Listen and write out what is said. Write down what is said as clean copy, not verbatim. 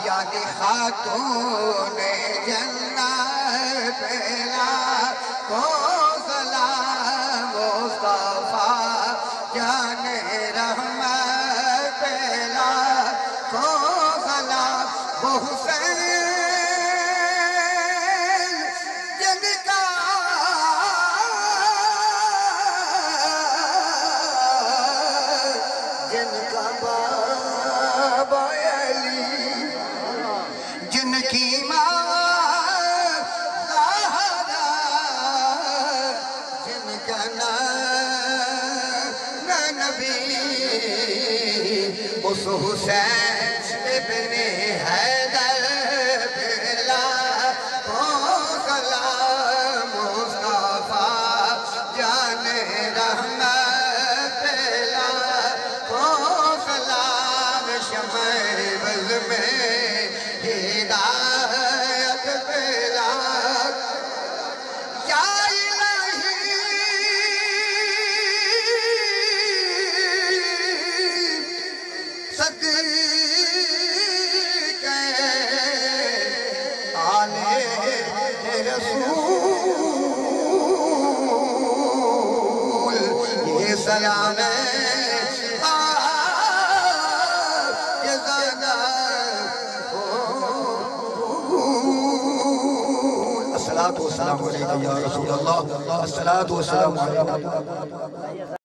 یعنی خاتون جنت پہلا کو سلام مصطفیٰ جان رحمت پہلا کو سلام وہ حسین جن کا بابا علی جن کی ماں زہرا جن کا نبی اس حسین ابن حیدر پہلا کو سلام مصطفیٰ جان رحمت پہلا کو سلام شمع بز میں ہدایت پہلا یا الہی صدیق آل رسول یہ سلام ہے الصلاة والسلام علیکم یا رسول اللہ الصلاة والسلام علیکم